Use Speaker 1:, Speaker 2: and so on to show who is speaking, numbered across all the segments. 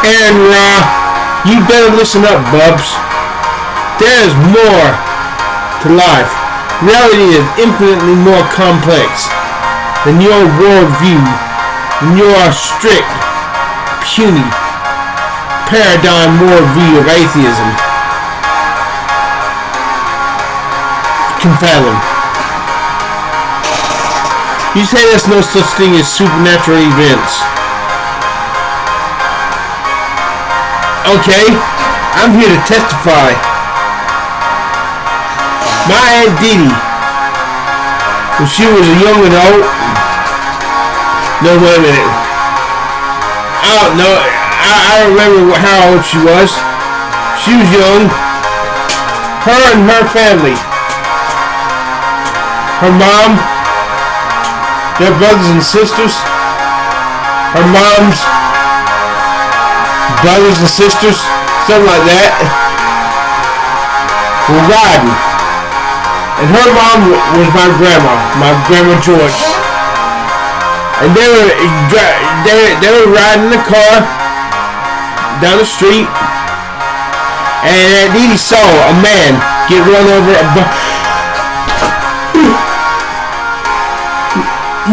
Speaker 1: Aron Ra, you better listen up, bubs. There is more to life. Reality is infinitely more complex than your worldview, than your strict, puny, paradigm worldview of atheism can fathom. You say there's no such thing as supernatural events. Okay, I'm here to testify. My Aunt Dee Dee, when she was a young adult, no, wait a minute. I don't know. I don't remember how old she was. She was young. Her and her family. Her mom, their brothers and sisters. Her mom's brothers and sisters, something like that, were riding. And her mom was my grandma George. And they were riding in the car down the street, and Aunt Dee Dee saw a man get run over.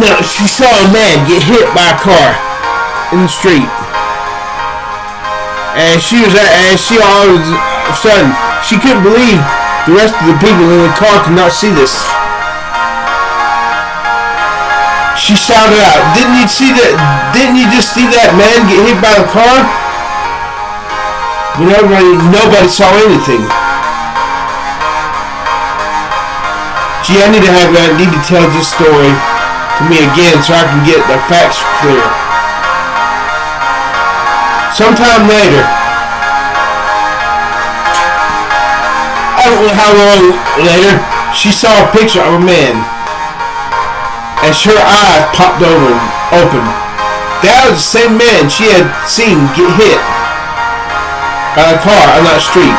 Speaker 1: No, she saw a man get hit by a car in the street, and she all of a sudden she couldn't believe the rest of the people in the car could not see this. She shouted out, "Didn't you see that? Didn't you just see that man get hit by the car?" But nobody saw anything. Gee, I need to have Aunt Dee Dee tell this story to me again so I can get the facts clear. Sometime later, I don't know how long later, she saw a picture of a man. As her eyes popped open. That was the same man she had seen get hit by a car on that street.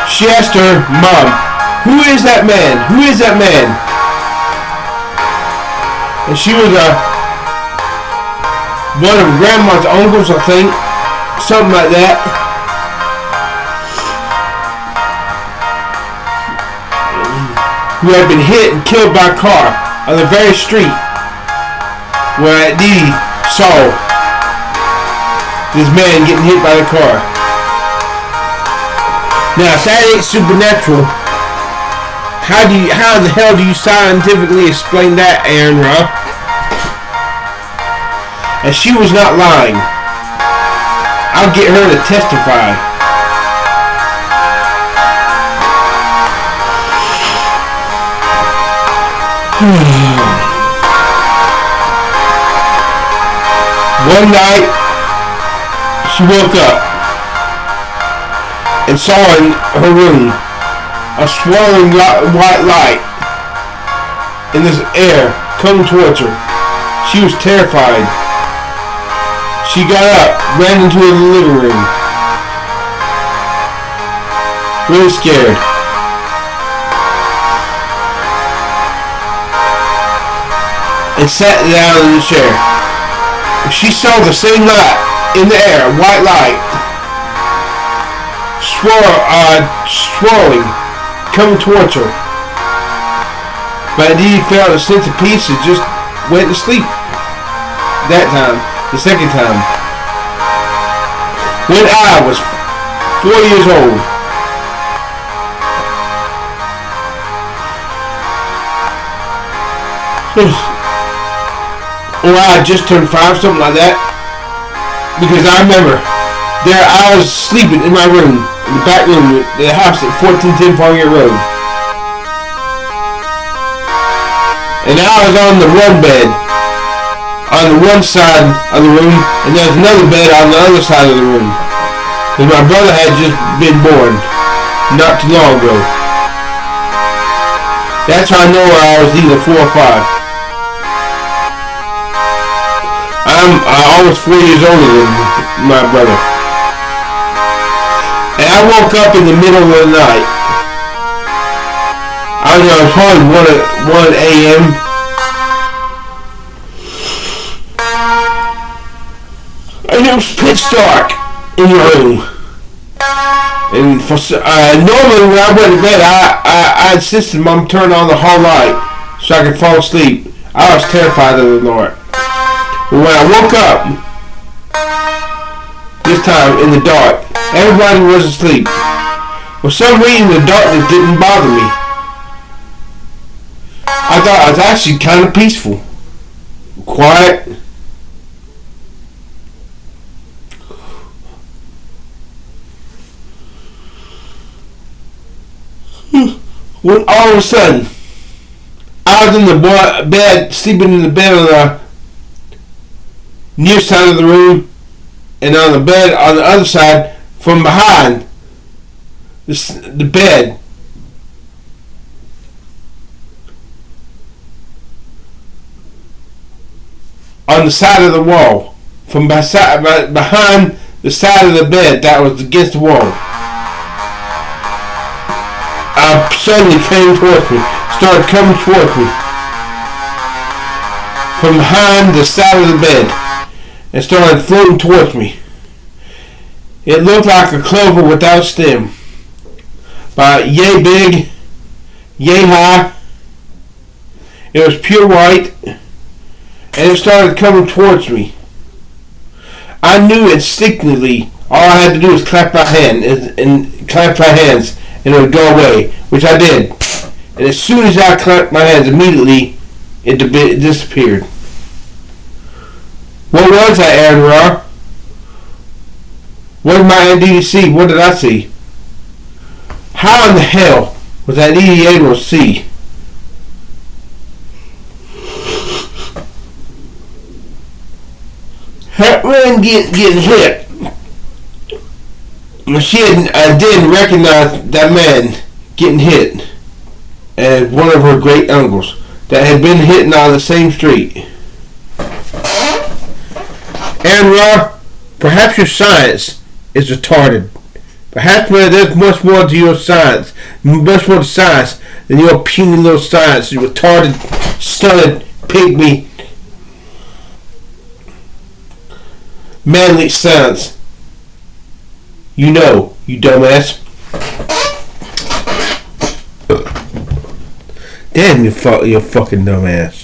Speaker 1: She asked her mom, "Who is that man? Who is that man?" And she was one of grandma's uncles, I think, something like that. Who had been hit and killed by a car on the very street where Aunt Dee Dee saw this man getting hit by the car. Now, if that ain't supernatural, how in the hell do you scientifically explain that, Aron Ra? And she was not lying. I'll get her to testify. One night, she woke up and saw in her room a swirling white light in the air coming towards her. She was terrified. She got up, ran into the living room, really scared. And sat down in the chair. She saw the same light in the air, white light, swirling, coming towards her. But Dee Dee felt a sense of peace and just went to sleep. That time, the second time, when I was 4 years old. Or I just turned 5, something like that. Because I remember, I was sleeping in my room, in the back room, the house at 1410 Farmgate Road. And I was on the one bed, on the one side of the room, and there was another bed on the other side of the room. Because my brother had just been born, not too long ago. That's how I know I was either 4 or 5. I'm almost 4 years older than my brother. And I woke up in the middle of the night. I don't know, it was probably 1 a.m. and it was pitch dark in your room. And for normally when I went to bed, I insisted Mom turn on the hall light so I could fall asleep. I was terrified of the Lord. But when I woke up, this time in the dark, everybody was asleep. For some reason, the darkness didn't bother me. I thought it was actually kind of peaceful, quiet. When all of a sudden, I was in the bed, sleeping in the bed on the near side of the room, and on the bed on the other side, from behind the bed, on the side of the wall, from behind the side of the bed that was against the wall. Suddenly came towards me, started coming towards me from behind the side of the bed and started floating towards me. It looked like a clover without stem, about yay big, yay high. It was pure white, and it started coming towards me. I knew instinctively all I had to do was clap my hands, and it would go away, which I did. And as soon as I clapped my hands, immediately it disappeared. What was that, Aron Ra? What did my entity see? What did I see? How in the hell was that entity able to see? Rather than getting hit, she didn't recognize that man getting hit as one of her great uncles that had been hitting on the same street. Aron Ra, perhaps your science is retarded. Perhaps there's much more to your science, much more to science than your puny little science, you retarded, stunted, pygmy, manly science. You know, you dumbass. Damn, you fucking dumbass.